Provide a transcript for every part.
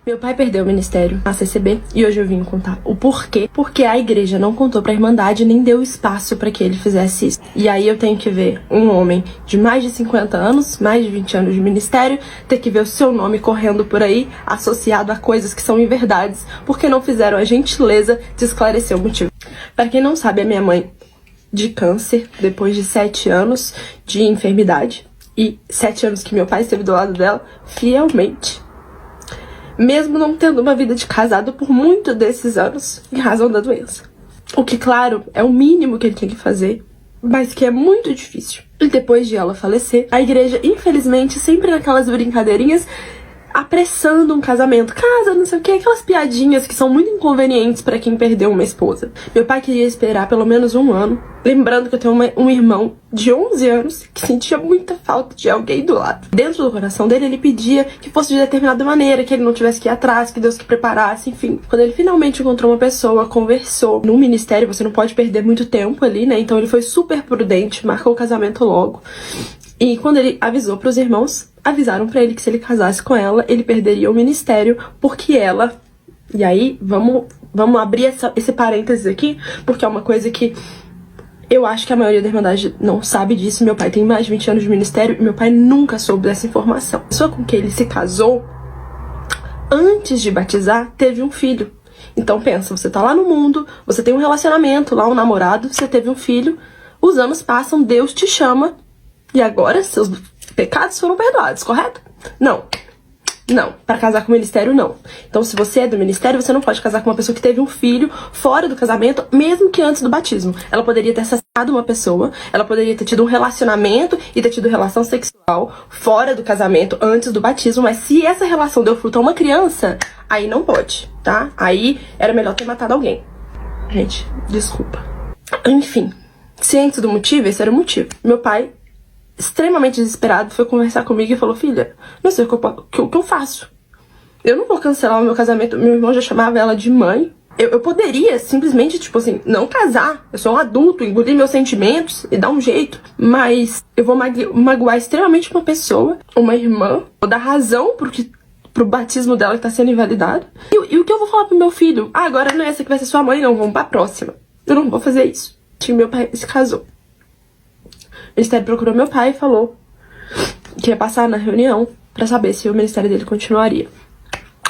Meu pai perdeu o ministério na CCB e hoje eu vim contar o porquê. Porque a igreja não contou pra Irmandade nem deu espaço pra que ele fizesse isso. E aí eu tenho que ver um homem de mais de 50 anos, mais de 20 anos de ministério, ter que ver o seu nome correndo por aí, associado a coisas que são inverdades, porque não fizeram a gentileza de esclarecer o motivo. Pra quem não sabe, a minha mãe de câncer, depois de 7 anos de enfermidade, e 7 anos que meu pai esteve do lado dela, fielmente. Mesmo não tendo uma vida de casado por muitos desses anos, em razão da doença. O que, claro, é o mínimo que ele tem que fazer, mas que é muito difícil. E depois de ela falecer, a igreja, infelizmente, sempre naquelas brincadeirinhas, apressando um casamento. Casa, não sei o que, aquelas piadinhas que são muito inconvenientes pra quem perdeu uma esposa. Meu pai queria esperar pelo menos um ano. Lembrando que eu tenho um irmão de 11 anos que sentia muita falta de alguém do lado. Dentro do coração dele, ele pedia que fosse de determinada maneira, que ele não tivesse que ir atrás, que Deus que preparasse, enfim. Quando ele finalmente encontrou uma pessoa, conversou. No ministério, você não pode perder muito tempo ali, né? Então ele foi super prudente, marcou o casamento logo. E quando ele avisou pros irmãos, avisaram pra ele que se ele casasse com ela, ele perderia o ministério, porque ela... E aí, vamos abrir esse parênteses aqui, porque é uma coisa que eu acho que a maioria da Irmandade não sabe disso. Meu pai tem mais de 20 anos de ministério e meu pai nunca soube dessa informação. A pessoa com quem ele se casou, antes de batizar, teve um filho. Então pensa, você tá lá no mundo, você tem um relacionamento lá, um namorado, você teve um filho, os anos passam, Deus te chama, e agora seus pecados foram perdoados, correto? Não. Não. Para casar com o ministério, não. Então, se você é do ministério, você não pode casar com uma pessoa que teve um filho fora do casamento, mesmo que antes do batismo. Ela poderia ter assassinado uma pessoa, ela poderia ter tido um relacionamento e ter tido relação sexual fora do casamento antes do batismo, mas se essa relação deu fruto a uma criança, aí não pode, tá? Aí era melhor ter matado alguém. Gente, desculpa. Enfim, ciente do motivo, esse era o motivo. Meu pai, extremamente desesperado, foi conversar comigo e falou: filha, não sei o que eu faço. Eu não vou cancelar o meu casamento. Meu irmão já chamava ela de mãe. Eu poderia simplesmente, tipo assim, não casar. Eu sou um adulto, engolir meus sentimentos e dar um jeito. Mas eu vou magoar extremamente uma pessoa, uma irmã. Vou dar razão pro batismo dela que tá sendo invalidado. E o que eu vou falar pro meu filho? Ah, agora não é essa que vai ser sua mãe, não. Vamos pra próxima. Eu não vou fazer isso. E meu pai se casou. O ministério procurou meu pai e falou que ia passar na reunião pra saber se o ministério dele continuaria.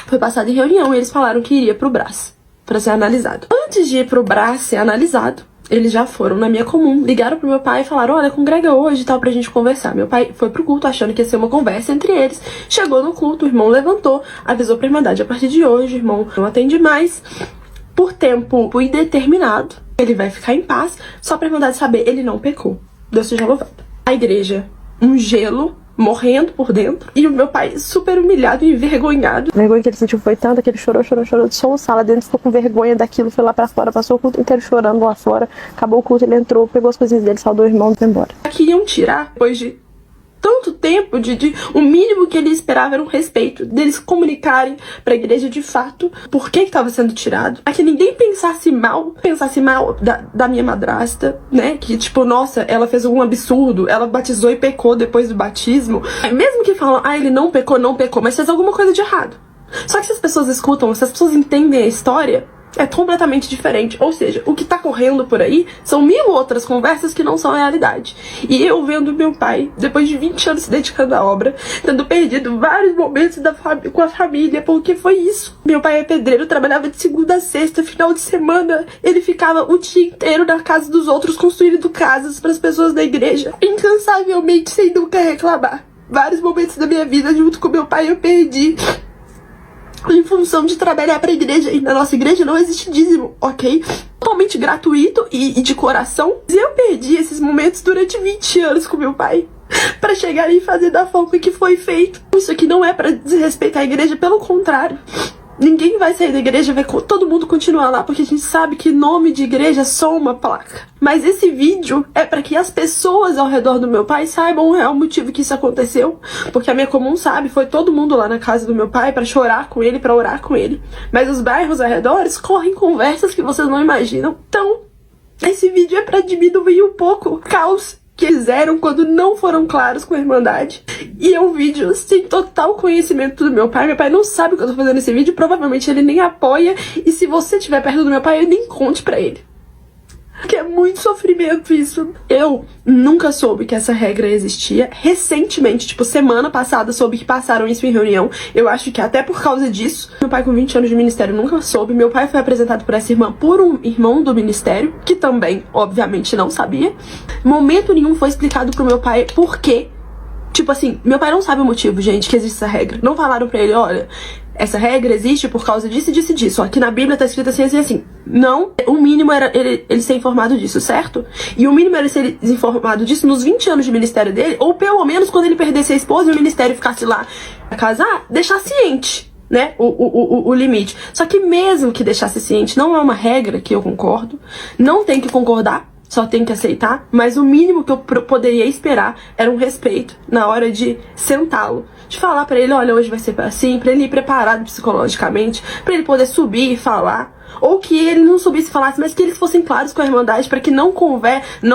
Foi passado em reunião e eles falaram que iria pro Brás pra ser analisado. Antes de ir pro Brás ser analisado, eles já foram na minha comum, ligaram pro meu pai e falaram: olha, congrega hoje e tal pra gente conversar. Meu pai foi pro culto achando que ia ser uma conversa entre eles. Chegou no culto, o irmão levantou, avisou pra Irmandade: a partir de hoje, o irmão não atende mais por tempo indeterminado. Ele vai ficar em paz, só pra Irmandade saber, ele não pecou. Deus seja louvado. A igreja, um gelo, morrendo por dentro. E o meu pai super humilhado e envergonhado. A vergonha que ele sentiu foi tanta que ele chorou, soluçou lá dentro, ficou com vergonha daquilo, foi lá pra fora, passou o culto inteiro chorando lá fora. Acabou o culto, ele entrou, pegou as coisinhas dele, saudou o irmão e foi embora. Queriam tirar, depois de tanto tempo, o mínimo que ele esperava era um respeito, deles comunicarem pra igreja de fato por que estava sendo tirado, pra que ninguém pensasse mal da minha madrasta, né, que tipo, nossa, ela fez um absurdo, ela batizou e pecou depois do batismo, mesmo que falam, ah, ele não pecou, mas fez alguma coisa de errado. Só que se as pessoas escutam, se as pessoas entendem a história, é completamente diferente. Ou seja, o que tá correndo por aí são 1000 outras conversas que não são realidade. E eu vendo meu pai, depois de 20 anos se dedicando à obra, tendo perdido vários momentos com a família, porque foi isso. Meu pai é pedreiro, trabalhava de segunda a sexta, final de semana ele ficava o dia inteiro na casa dos outros, construindo casas para as pessoas da igreja, incansavelmente, sem nunca reclamar. Vários momentos da minha vida junto com meu pai eu perdi em função de trabalhar pra igreja. E na nossa igreja não existe dízimo, ok? Totalmente gratuito e de coração. E eu perdi esses momentos durante 20 anos com meu pai pra chegar e fazer da forma que foi feito. Isso aqui não é pra desrespeitar a igreja, pelo contrário. Ninguém vai sair da igreja, vai todo mundo continuar lá, porque a gente sabe que nome de igreja é só uma placa. Mas esse vídeo é pra que as pessoas ao redor do meu pai saibam o real motivo que isso aconteceu. Porque a minha comum sabe, foi todo mundo lá na casa do meu pai pra chorar com ele, pra orar com ele. Mas os bairros ao redor correm conversas que vocês não imaginam. Então, esse vídeo é pra diminuir um pouco o caos que fizeram quando não foram claros com a Irmandade. E é um vídeo sem total conhecimento do meu pai. Meu pai não sabe que eu tô fazendo esse vídeo, provavelmente ele nem apoia. E se você estiver perto do meu pai, nem conte pra ele. Porque é muito sofrimento isso. Eu nunca soube que essa regra existia. Recentemente, tipo, semana passada, soube que passaram isso em reunião. Eu acho que até por causa disso. Meu pai com 20 anos de ministério nunca soube. Meu pai foi apresentado por essa irmã por um irmão do ministério, que também, obviamente, não sabia. Momento nenhum foi explicado pro meu pai por quê. Tipo assim, meu pai não sabe o motivo, gente, que existe essa regra. Não falaram pra ele, olha, essa regra existe por causa disso, disso e disso. Aqui na Bíblia tá escrito assim, assim, assim. Não, o mínimo era ele ser informado disso, certo? E o mínimo era ser informado disso nos 20 anos de ministério dele, ou pelo menos quando ele perdesse a esposa e o ministério ficasse lá a casar, deixar ciente, né, o limite. Só que mesmo que deixasse ciente, não é uma regra que eu concordo, não tem que concordar, só tem que aceitar, mas o mínimo que eu poderia esperar era um respeito na hora de sentá-lo, de falar pra ele, olha, hoje vai ser assim, pra ele ir preparado psicologicamente, pra ele poder subir e falar, ou que ele não subisse e falasse, mas que eles fossem claros com a Irmandade, pra que não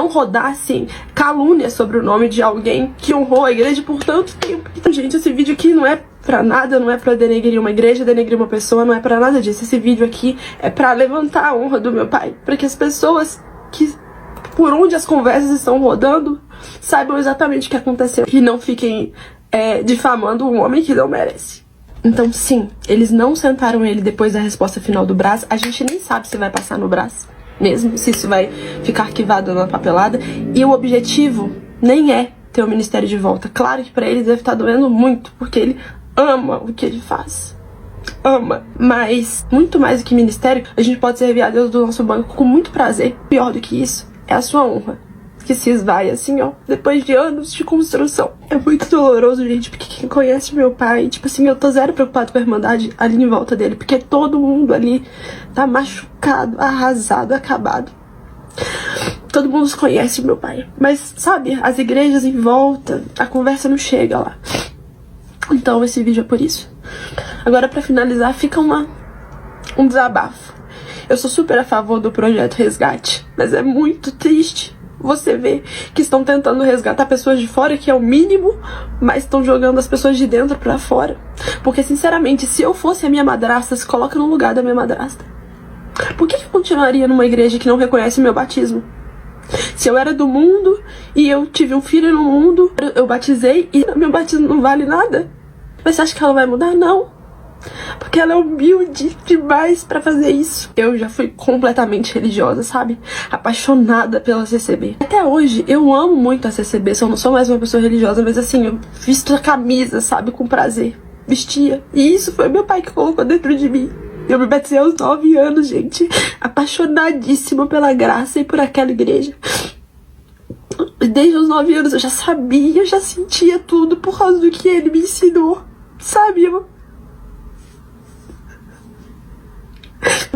rodassem calúnia sobre o nome de alguém que honrou a igreja por tanto tempo. Então, gente, esse vídeo aqui não é pra nada, não é pra denegrir uma igreja, denegrir uma pessoa, não é pra nada disso. Esse vídeo aqui é pra levantar a honra do meu pai, pra que as pessoas que por onde as conversas estão rodando saibam exatamente o que aconteceu e não fiquem difamando um homem que não merece. Então sim, eles não sentaram ele depois da resposta final do Brás. A gente nem sabe se vai passar no Brás mesmo, se isso vai ficar arquivado na papelada. E o objetivo nem é ter o ministério de volta. Claro que pra ele deve estar doendo muito, porque ele ama o que ele faz. Ama, mas muito mais do que ministério, a gente pode servir a Deus do nosso banco com muito prazer. Pior do que isso é a sua honra, que se esvai assim, ó, depois de anos de construção. É muito doloroso, gente, porque quem conhece meu pai, tipo assim, eu tô zero preocupado com a Irmandade ali em volta dele, porque todo mundo ali tá machucado, arrasado, acabado. Todo mundo conhece meu pai, mas, sabe, as igrejas em volta, a conversa não chega lá. Então esse vídeo é por isso. Agora, pra finalizar, fica um desabafo. Eu sou super a favor do projeto Resgate, mas é muito triste você ver que estão tentando resgatar pessoas de fora, que é o mínimo, mas estão jogando as pessoas de dentro pra fora. Porque, sinceramente, se eu fosse a minha madrasta, se coloca no lugar da minha madrasta. Por que eu continuaria numa igreja que não reconhece meu batismo? Se eu era do mundo e eu tive um filho no mundo, eu batizei e meu batismo não vale nada? Mas você acha que ela vai mudar? Não. Porque ela é humilde demais pra fazer isso. Eu já fui completamente religiosa, sabe? Apaixonada pela CCB. Até hoje, eu amo muito a CCB. Só não sou mais uma pessoa religiosa, mas assim, eu visto a camisa, sabe? Com prazer. Vestia. E isso foi meu pai que colocou dentro de mim. Eu me batizei aos 9 anos, gente. Apaixonadíssima pela graça e por aquela igreja. Desde os 9 anos eu já sabia, eu já sentia tudo por causa do que ele me ensinou. Sabe?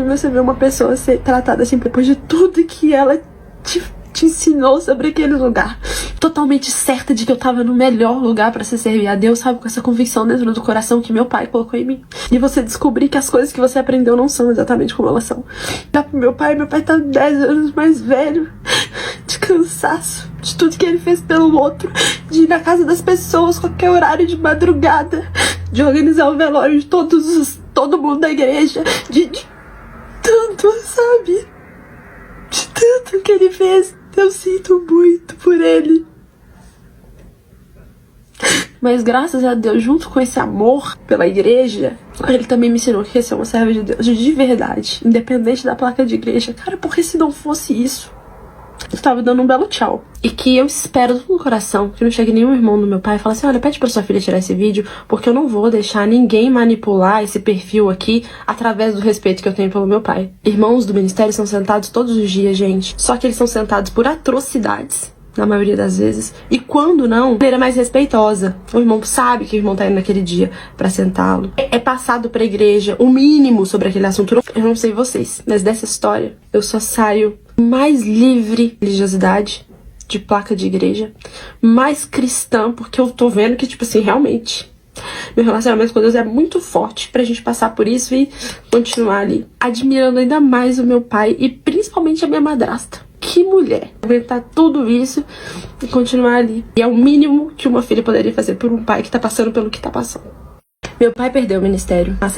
Você vê uma pessoa ser tratada assim depois de tudo que ela te ensinou sobre aquele lugar, totalmente certa de que eu tava no melhor lugar pra se servir a Deus, sabe, com essa convicção dentro do coração que meu pai colocou em mim. E você descobrir que as coisas que você aprendeu não são exatamente como elas são. Meu pai tá 10 anos mais velho, de cansaço, de tudo que ele fez pelo outro, de ir na casa das pessoas qualquer horário de madrugada, de organizar o velório de todo mundo da igreja, de tanto, sabe? De tanto que ele fez. Eu sinto muito por ele. Mas graças a Deus, junto com esse amor pela igreja, ele também me ensinou que ser uma serva de Deus de verdade, independente da placa de igreja. Cara, porque se não fosse isso, eu tava dando um belo tchau. E que eu espero do meu coração que não chegue nenhum irmão do meu pai e fale assim, olha, pede pra sua filha tirar esse vídeo, porque eu não vou deixar ninguém manipular esse perfil aqui através do respeito que eu tenho pelo meu pai. Irmãos do ministério são sentados todos os dias, gente. Só que eles são sentados por atrocidades, na maioria das vezes. E quando não, de maneira mais respeitosa. O irmão sabe que o irmão tá indo naquele dia pra sentá-lo. É passado pra igreja o mínimo sobre aquele assunto. Eu não sei vocês, mas dessa história eu só saio mais livre de religiosidade, de placa de igreja, mais cristã, porque eu tô vendo que, tipo assim, realmente meu relacionamento com Deus é muito forte pra gente passar por isso e continuar ali, admirando ainda mais o meu pai e principalmente a minha madrasta. Que mulher! Aguentar tudo isso e continuar ali. E é o mínimo que uma filha poderia fazer por um pai que tá passando pelo que tá passando. Meu pai perdeu o ministério há